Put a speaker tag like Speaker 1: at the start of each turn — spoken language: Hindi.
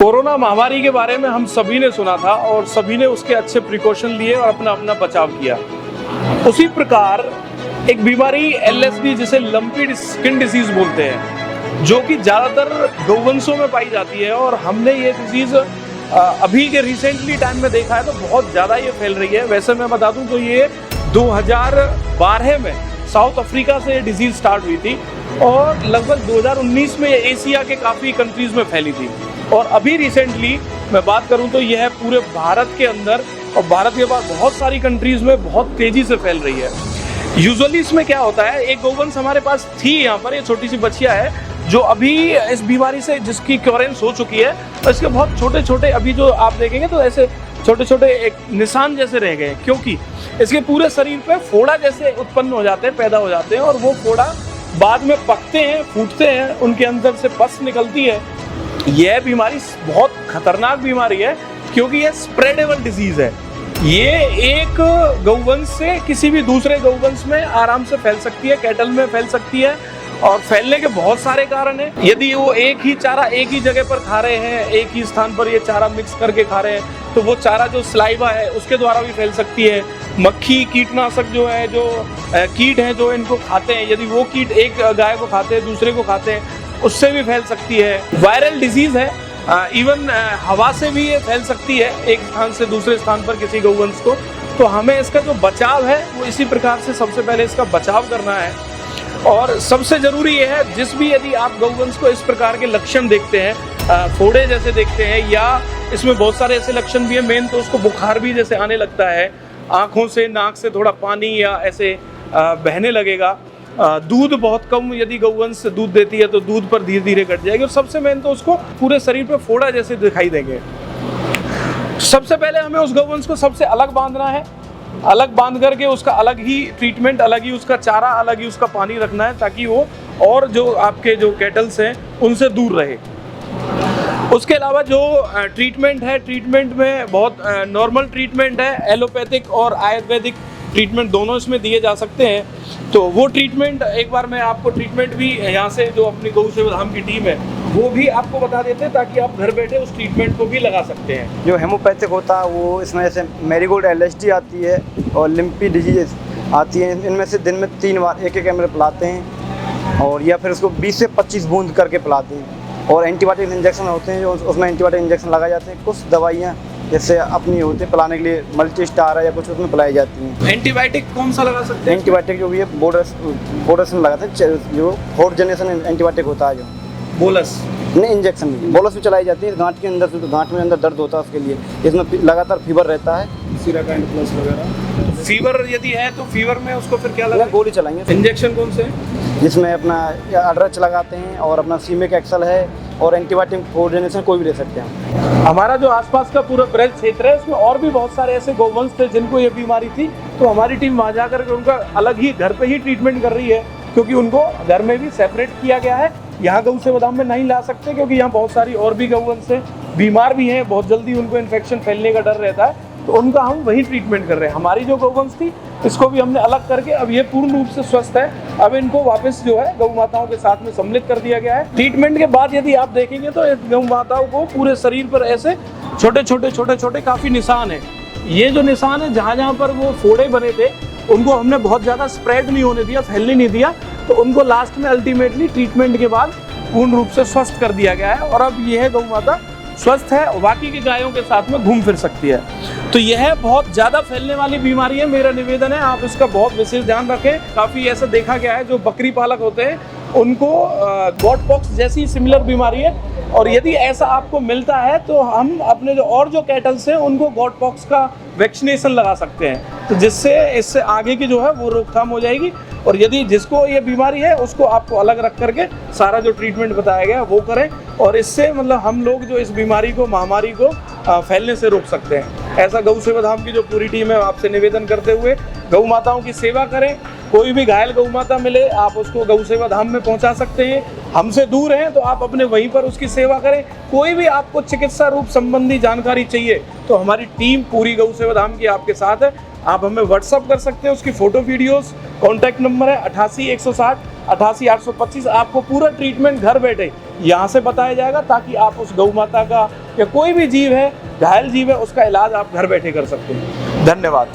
Speaker 1: कोरोना महामारी के बारे में हम सभी ने सुना था और सभी ने उसके अच्छे प्रिकॉशन लिए और अपना अपना बचाव किया। उसी प्रकार एक बीमारी LSD जिसे लंपी स्किन डिसीज बोलते हैं, जो कि ज़्यादातर गौवंशों में पाई जाती है और हमने ये डिजीज़ अभी के रिसेंटली टाइम में देखा है तो बहुत ज़्यादा ये फैल रही है। वैसे मैं बता दूं तो ये 2012 में साउथ अफ्रीका से ये डिजीज़ स्टार्ट हुई थी और लगभग 2019 में ये एशिया के काफ़ी कंट्रीज़ में फैली थी और अभी रिसेंटली मैं बात करूं तो यह पूरे भारत के अंदर और भारत के बाद बहुत सारी कंट्रीज़ में बहुत तेज़ी से फैल रही है। यूजुअली इसमें क्या होता है, एक गौवंश हमारे पास थी यहाँ पर, ये छोटी सी बच्चियाँ है जो अभी इस बीमारी से जिसकी क्योरेंस हो चुकी है और इसके बहुत छोटे छोटे अभी जो आप देखेंगे तो ऐसे छोटे छोटे एक निशान जैसे रह गए, क्योंकि इसके पूरे शरीर पे फोड़ा जैसे उत्पन्न हो जाते हैं, पैदा हो जाते हैं और वो फोड़ा बाद में पकते हैं, फूटते हैं, उनके अंदर से पस निकलती है। यह बीमारी बहुत खतरनाक बीमारी है क्योंकि यह स्प्रेडेबल डिजीज है। ये एक गौवंश से किसी भी दूसरे गौवंश में आराम से फैल सकती है, कैटल में फैल सकती है और फैलने के बहुत सारे कारण हैं। यदि वो एक ही चारा एक ही जगह पर खा रहे हैं, एक ही स्थान पर ये चारा मिक्स करके खा रहे हैं तो वो चारा जो स्लाइवा है उसके द्वारा भी फैल सकती है। मक्खी कीटनाशक जो है, जो कीट हैं जो इनको खाते हैं, यदि वो कीट एक गाय को खाते हैं दूसरे को खाते हैं उससे भी फैल सकती है। वायरल डिजीज है, इवन हवा से भी ये फैल सकती है एक स्थान से दूसरे स्थान पर किसी गौवंश को। तो हमें इसका जो बचाव है वो इसी प्रकार से सबसे पहले इसका बचाव करना है और सबसे ज़रूरी ये है जिस भी यदि आप गौवंश को इस प्रकार के लक्षण देखते हैं, फोड़े जैसे देखते हैं या इसमें बहुत सारे ऐसे लक्षण भी हैं, मेन तो उसको बुखार भी जैसे आने लगता है, आँखों से नाक से थोड़ा पानी या ऐसे बहने लगेगा, दूध बहुत कम यदि गौवंश दूध देती है तो दूध पर धीरे धीरे घट जाएगी और सबसे मेन तो उसको पूरे शरीर पे फोड़ा जैसे दिखाई देंगे। सबसे पहले हमें उस गौवंश को सबसे अलग बांधना है, अलग बांध करके उसका अलग ही ट्रीटमेंट, अलग ही उसका चारा, अलग ही उसका पानी रखना है ताकि वो और जो आपके जो कैटल्स हैं उनसे दूर रहे। उसके अलावा जो ट्रीटमेंट है, ट्रीटमेंट में बहुत नॉर्मल ट्रीटमेंट है, एलोपैथिक और आयुर्वेदिक ट्रीटमेंट दोनों इसमें दिए जा सकते हैं। तो वो ट्रीटमेंट एक बार मैं आपको ट्रीटमेंट भी यहाँ से जो अपनी गौ सेवा धाम की टीम है वो भी आपको बता देते हैं ताकि आप घर बैठे उस ट्रीटमेंट को भी लगा सकते हैं।
Speaker 2: जो हेमोपैथिक होता है वो इसमें जैसे मैरीगोल्ड LSD आती है और लिम्पी डिजीज आती है। इनमें से दिन में 3 बार एक एमएल पिलाते हैं और या फिर उसको 20 से 25 बूंद करके पिलाते हैं। और एंटीबायोटिक इंजेक्शन होते हैं जो उसमें एंटीबायोटिक इंजेक्शन लगाए जाते हैं। कुछ दवाइयाँ जैसे अपनी होती है पिलाने के लिए मल्टी स्टार है या कुछ उसमें पिलाई जाती हैं।
Speaker 1: एंटीबायोटिक कौन सा लगा सकते हैं?
Speaker 2: एंटीबायोटिक जो भी है बोलस में लगाते हैं, जो 4th जनरेशन एंटीबायोटिक होता है जो
Speaker 1: बोलस
Speaker 2: नहीं, इंजेक्शन नहीं, बोलस भी चलाई जाती है गांठ के अंदर से, तो गांठ में अंदर दर्द होता है उसके लिए। इसमें लगातार फीवर रहता है,
Speaker 1: सीराकाइंड प्लस वगैरह। फीवर यदि है तो फीवर में उसको फिर क्या लगा?
Speaker 2: गोली चलाएंगे।
Speaker 1: इंजेक्शन कौन से?
Speaker 2: जिसमें अपना अड्रच लगाते हैं और अपना सीमेक एक्सल है और एंटीबायोटिक 4th जनरेशन कोई भी ले सकते हैं।
Speaker 1: हमारा जो आसपास का पूरा ब्रज क्षेत्र है उसमें और भी बहुत सारे ऐसे गौवंश थे जिनको ये बीमारी थी, तो हमारी टीम वहाँ जाकर के उनका अलग ही घर पे ही ट्रीटमेंट कर रही है क्योंकि उनको घर में भी सेपरेट किया गया है। यहाँ गौ सेवा धाम में नहीं ला सकते क्योंकि यहाँ बहुत सारी और भी गौवंश है, बीमार भी हैं, बहुत जल्दी उनको इन्फेक्शन फैलने का डर रहता है, तो उनका हम वही ट्रीटमेंट कर रहे हैं। हमारी जो गौवंश थी इसको भी हमने अलग करके अब ये पूर्ण रूप से स्वस्थ है। अब इनको वापस जो है गौ माताओं के साथ में सम्मिलित कर दिया गया है। ट्रीटमेंट के बाद यदि आप देखेंगे तो गौ माताओं को पूरे शरीर पर ऐसे छोटे छोटे काफ़ी निशान है। ये जो निशान है जहाँ जहाँ पर वो फोड़े बने थे उनको हमने बहुत ज़्यादा स्प्रेड नहीं होने दिया, फैलने नहीं दिया, तो उनको लास्ट में अल्टीमेटली ट्रीटमेंट के बाद पूर्ण रूप से स्वस्थ कर दिया गया है और अब यह गौ माता स्वस्थ है और बाकी की गायों के साथ में घूम फिर सकती है। तो यह बहुत ज़्यादा फैलने वाली बीमारी है। मेरा निवेदन है आप इसका बहुत विशेष ध्यान रखें। काफ़ी ऐसा देखा गया है जो बकरी पालक होते हैं उनको गॉट पॉक्स जैसी सिमिलर बीमारी है और यदि ऐसा आपको मिलता है तो हम अपने जो कैटल्स हैं उनको गॉट पॉक्स का वैक्सीनेशन लगा सकते हैं, तो जिससे इससे आगे की जो है वो रोकथाम हो जाएगी। और यदि जिसको ये बीमारी है उसको आपको अलग रख करके सारा जो ट्रीटमेंट बताया गया वो करें और इससे मतलब हम लोग जो इस बीमारी को, महामारी को फैलने से रोक सकते हैं। ऐसा गौ सेवा धाम की जो पूरी टीम है आपसे निवेदन करते हुए गौ माताओं की सेवा करें। कोई भी घायल गौ माता मिले आप उसको गौ सेवा धाम में पहुंचा सकते हैं। हमसे दूर हैं तो आप अपने वहीं पर उसकी सेवा करें। कोई भी आपको चिकित्सा रूप संबंधी जानकारी चाहिए तो हमारी टीम पूरी गौ सेवा धाम की आपके साथ है। आप हमें व्हाट्सअप कर सकते हैं, उसकी फ़ोटो वीडियोस। कॉन्टैक्ट नंबर है 88 160 88 825। आपको पूरा ट्रीटमेंट घर बैठे यहाँ से बताया जाएगा, ताकि आप उस गौ माता का या कोई भी जीव है, घायल जीव है, उसका इलाज आप घर बैठे कर सकते हैं। धन्यवाद।